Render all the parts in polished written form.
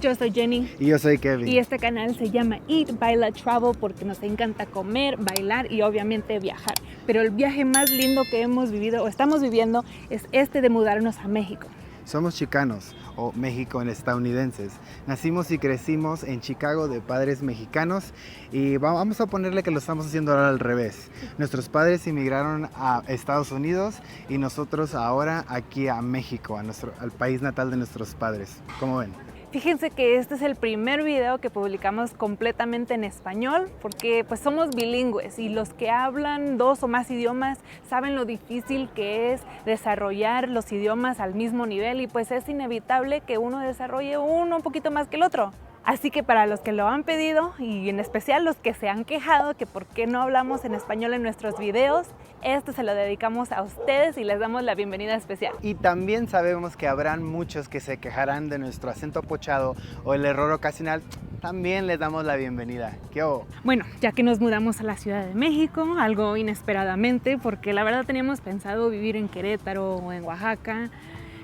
Yo soy Jenny. Y yo soy Kevin. Y este canal se llama Eat, Baila, Travel porque nos encanta comer, bailar y obviamente viajar. Pero el viaje más lindo que hemos vivido o estamos viviendo es este de mudarnos a México. Somos chicanos o mexico-estadounidenses. Nacimos y crecimos en Chicago de padres mexicanos y vamos a ponerle que lo estamos haciendo ahora al revés. Nuestros padres emigraron a Estados Unidos y nosotros ahora aquí a México, al país natal de nuestros padres. ¿Cómo ven? Fíjense que este es el primer video que publicamos completamente en español porque pues somos bilingües y los que hablan 2 o más idiomas saben lo difícil que es desarrollar los idiomas al mismo nivel y pues es inevitable que uno desarrolle uno un poquito más que el otro. Así que para los que lo han pedido y en especial los que se han quejado que por qué no hablamos en español en nuestros videos, este se lo dedicamos a ustedes y les damos la bienvenida especial. Y también sabemos que habrán muchos que se quejarán de nuestro acento pochado o el error ocasional. También les damos la bienvenida. ¿Qué hubo? Bueno, ya que nos mudamos a la Ciudad de México, algo inesperadamente, porque la verdad teníamos pensado vivir en Querétaro o en Oaxaca,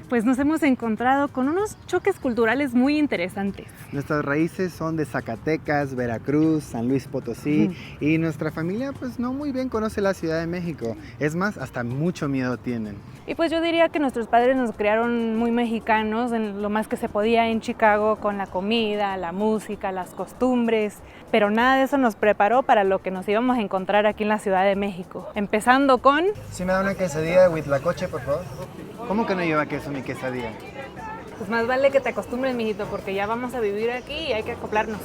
pues nos hemos encontrado con unos choques culturales muy interesantes. Nuestras raíces son de Zacatecas, Veracruz, San Luis Potosí y nuestra familia pues no muy bien conoce la Ciudad de México. Es más, hasta mucho miedo tienen. Y pues yo diría que nuestros padres nos crearon muy mexicanos en lo más que se podía en Chicago con la comida, la música, las costumbres, pero nada de eso nos preparó para lo que nos íbamos a encontrar aquí en la Ciudad de México. Empezando con... ¿Sí me da una quesadilla with lacoche, por favor? ¿Cómo que no lleva queso mi quesadilla? Pues más vale que te acostumbres, mijito, porque ya vamos a vivir aquí y hay que acoplarnos.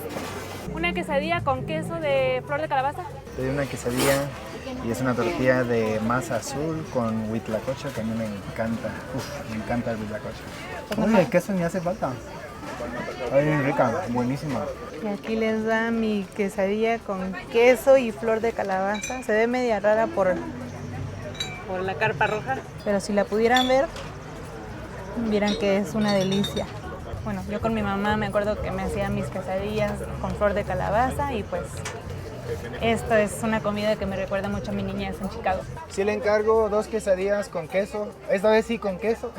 Una quesadilla con queso de flor de calabaza. Pedí una quesadilla y es una tortilla de masa azul con huitlacoche que a mí me encanta. Me encanta el huitlacoche. Uy, el queso ni hace falta. Está bien rica, buenísima. Y aquí les da mi quesadilla con queso y flor de calabaza. Se ve media rara por la carpa roja, pero si la pudieran ver, vieran que es una delicia. Bueno, yo con mi mamá me acuerdo que me hacía mis quesadillas con flor de calabaza y pues esto es una comida que me recuerda mucho a mi niñez en Chicago. Sí le encargo 2 quesadillas con queso, esta vez sí con queso.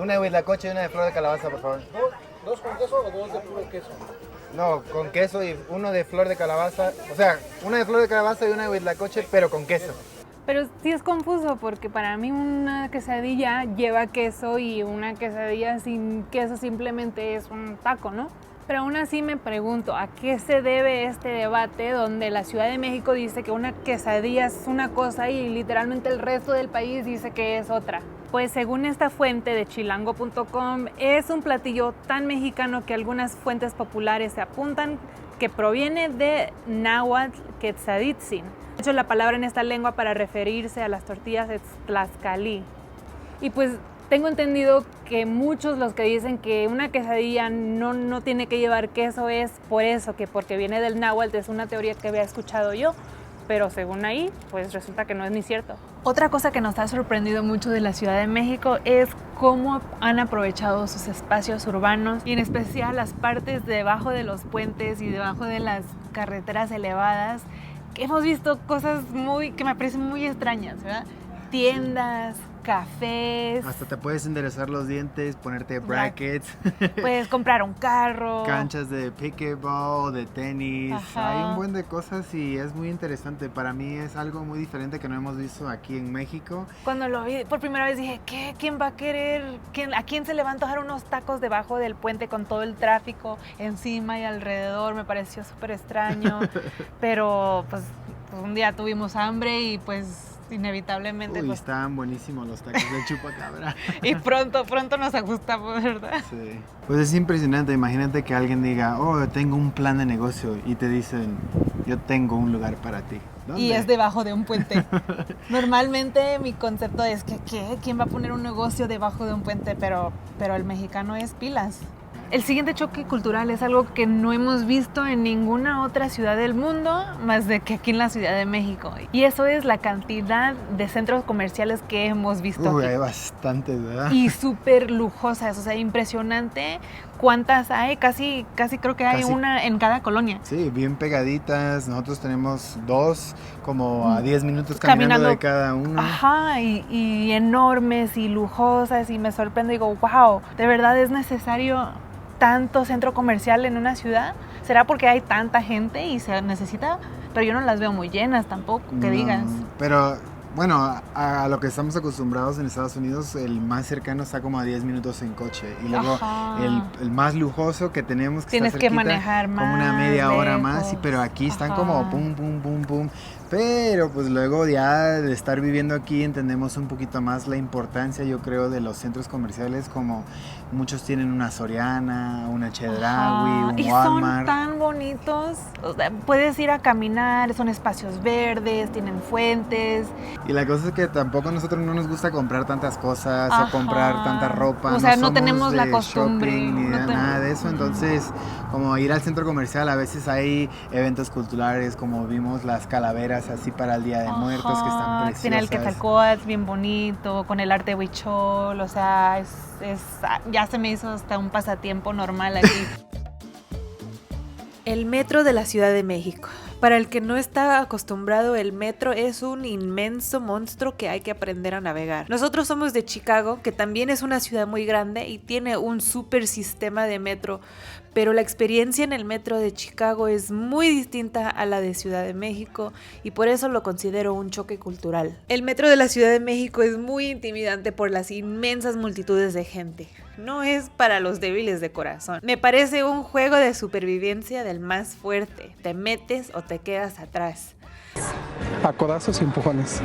Una de huitlacoche y una de flor de calabaza, por favor. ¿2 con queso o 2 de puro queso? No, con queso y uno de flor de calabaza, o sea, una de flor de calabaza y una de huitlacoche, pero con queso. Pero sí es confuso porque para mí una quesadilla lleva queso y una quesadilla sin queso simplemente es un taco, ¿no? Pero aún así me pregunto, ¿a qué se debe este debate donde la Ciudad de México dice que una quesadilla es una cosa y literalmente el resto del país dice que es otra? Pues según esta fuente de chilango.com, es un platillo tan mexicano que algunas fuentes populares se apuntan que proviene de náhuatl quetzaditzin. De hecho, la palabra en esta lengua para referirse a las tortillas es tlaxcalí. Y pues tengo entendido que muchos los que dicen que una quesadilla no tiene que llevar queso es por eso, que porque viene del náhuatl, es una teoría que había escuchado yo. Pero según ahí, pues resulta que no es ni cierto. Otra cosa que nos ha sorprendido mucho de la Ciudad de México es cómo han aprovechado sus espacios urbanos y en especial las partes debajo de los puentes y debajo de las carreteras elevadas. Hemos visto cosas que me parecen muy extrañas, ¿verdad? Tiendas, cafés. Hasta te puedes enderezar los dientes, ponerte brackets. Puedes comprar un carro. Canchas de pickleball, de tenis. Ajá. Hay un buen de cosas y es muy interesante. Para mí es algo muy diferente que no hemos visto aquí en México. Cuando lo vi por primera vez dije, ¿qué? ¿Quién va a querer? ¿A quién se le va a antojar unos tacos debajo del puente con todo el tráfico encima y alrededor? Me pareció súper extraño. Pero pues un día tuvimos hambre y pues inevitablemente. Uy, pues, estaban buenísimos los tacos de chupacabra. y pronto nos ajustamos, ¿verdad? Sí. Pues es impresionante, imagínate que alguien diga, oh, tengo un plan de negocio y te dicen, yo tengo un lugar para ti. ¿Dónde? Y es debajo de un puente. Normalmente mi concepto es que ¿quién va a poner un negocio debajo de un puente? Pero el mexicano es pilas. El siguiente choque cultural es algo que no hemos visto en ninguna otra ciudad del mundo más de que aquí en la Ciudad de México. Y eso es la cantidad de centros comerciales que hemos visto Uy, aquí. hay bastantes, ¿verdad? Y súper lujosas, o sea, impresionante cuántas hay, casi creo que hay una en cada colonia. Sí, bien pegaditas, nosotros tenemos 2 como a 10 minutos caminando de cada uno. Ajá, y enormes y lujosas y me sorprendo y digo, wow, de verdad es necesario tanto centro comercial en una ciudad? ¿Será porque hay tanta gente y se necesita? Pero yo no las veo muy llenas tampoco, que digas. Pero bueno, a lo que estamos acostumbrados en Estados Unidos, el más cercano está como a 10 minutos en coche. Y luego el más lujoso que tenemos que tienes está que cerquita, manejar más, como una media hora lejos. más, pero aquí están como pum, pum, pum, pum. Pero pues luego ya de estar viviendo aquí entendemos un poquito más la importancia, yo creo, de los centros comerciales, como muchos tienen una Soriana, una Chedraui, un y Walmart. son tan bonitos, o sea, puedes ir a caminar, son espacios verdes, tienen fuentes. Y la cosa es que tampoco a nosotros no nos gusta comprar tantas cosas o comprar tanta ropa. O sea, no somos tenemos la de costumbre. shopping ni No de nada de eso. Entonces, como ir al centro comercial, a veces hay eventos culturales, como vimos las calaveras así para el Día de Muertos, que están preciosas. Tiene el Quetzalcóatl bien bonito, con el arte huichol, o sea, ya se me hizo hasta un pasatiempo normal aquí. El metro de la Ciudad de México. Para el que no está acostumbrado, el metro es un inmenso monstruo que hay que aprender a navegar. Nosotros somos de Chicago, que también es una ciudad muy grande y tiene un súper sistema de metro, pero la experiencia en el metro de Chicago es muy distinta a la de Ciudad de México y por eso lo considero un choque cultural. El metro de la Ciudad de México es muy intimidante por las inmensas multitudes de gente. No es para los débiles de corazón. Me parece un juego de supervivencia del más fuerte. Te metes o te quedas atrás. A codazos y empujones.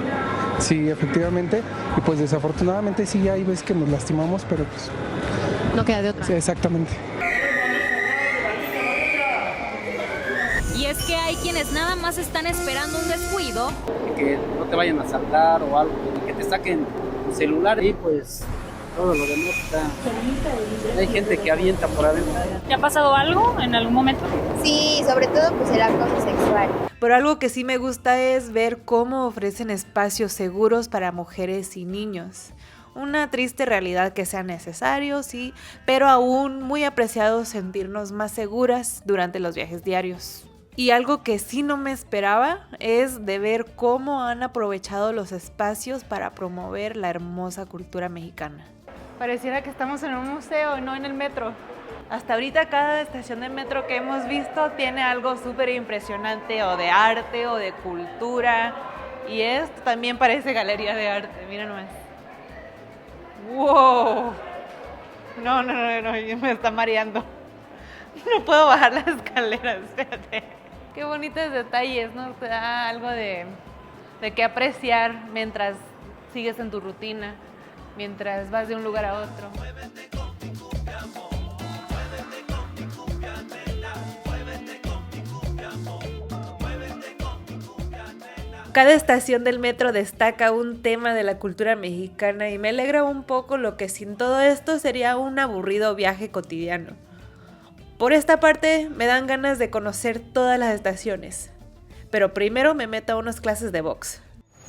Sí, efectivamente. Y pues desafortunadamente sí hay veces que nos lastimamos, pero pues... no queda de otra. Sí, exactamente. Y es que hay quienes nada más están esperando un descuido. Que no te vayan a saltar o algo, que te saquen tu celular y pues todo lo demás está. Hay gente que avienta por adentro. ¿Te ha pasado algo en algún momento? Sí, sobre todo pues el acoso sexual. Pero algo que sí me gusta es ver cómo ofrecen espacios seguros para mujeres y niños. Una triste realidad que sea necesario, sí, pero aún muy apreciado sentirnos más seguras durante los viajes diarios. Y algo que sí no me esperaba es de ver cómo han aprovechado los espacios para promover la hermosa cultura mexicana. Pareciera que estamos en un museo y no en el metro. Hasta ahorita cada estación de metro que hemos visto tiene algo súper impresionante o de arte o de cultura. Y esto también parece galería de arte, mira nomás. ¡Wow! No, me está mareando. No puedo bajar las escaleras, espérate. Qué bonitos detalles, ¿no? Te da algo de qué apreciar mientras sigues en tu rutina, mientras vas de un lugar a otro. Cada estación del metro destaca un tema de la cultura mexicana y me alegra un poco lo que sin todo esto sería un aburrido viaje cotidiano. Por esta parte me dan ganas de conocer todas las estaciones, pero primero me meto a unas clases de box.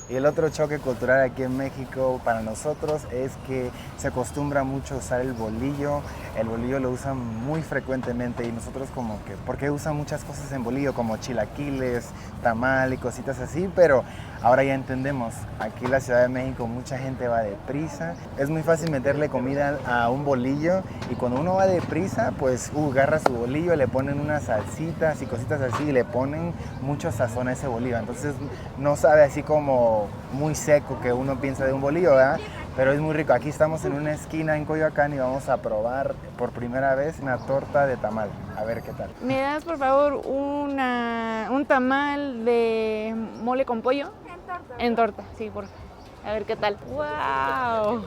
Y el otro choque cultural aquí en México para nosotros es que se acostumbra mucho a usar el bolillo. El bolillo lo usan muy frecuentemente y nosotros como que, porque usan muchas cosas en bolillo como chilaquiles, tamal y cositas así, pero ahora ya entendemos, aquí en la Ciudad de México mucha gente va deprisa. Es muy fácil meterle comida a un bolillo y cuando uno va deprisa, pues agarra su bolillo, le ponen unas salsitas y cositas así y le ponen mucho sazón a ese bolillo. Entonces no sabe así como muy seco que uno piensa de un bolillo, ¿verdad? Pero es muy rico. Aquí estamos en una esquina en Coyoacán y vamos a probar por primera vez una torta de tamal. A ver qué tal. ¿Me das por favor un tamal de mole con pollo? En torta. En torta, sí, por favor. A ver qué tal. ¡Wow!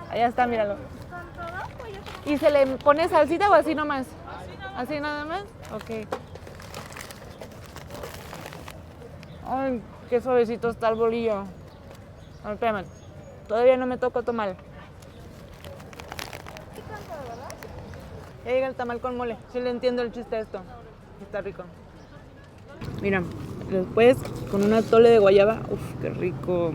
Allá está, míralo. ¿Con todo? Pollo. ¿Y se le pone salsita o así nomás? ¿Así nada más? Ok. Ay, qué suavecito está el bolillo. A ver, espérame. Todavía no me toca tomar. Ya llega el tamal con mole. Sí le entiendo el chiste a esto. Está rico. Mira, después con un atole de guayaba. Uf, qué rico.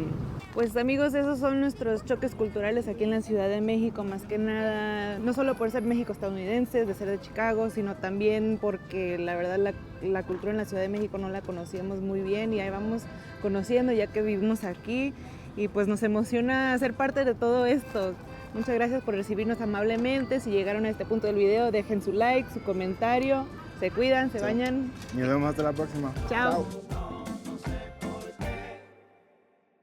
Pues amigos, esos son nuestros choques culturales aquí en la Ciudad de México, más que nada, no solo por ser México estadounidenses, de ser de Chicago, sino también porque la verdad la cultura en la Ciudad de México no la conocíamos muy bien y ahí vamos conociendo ya que vivimos aquí y pues nos emociona ser parte de todo esto. Muchas gracias por recibirnos amablemente. Si llegaron a este punto del video, dejen su like, su comentario. Se cuidan, se bañan. Nos vemos hasta la próxima. Chao.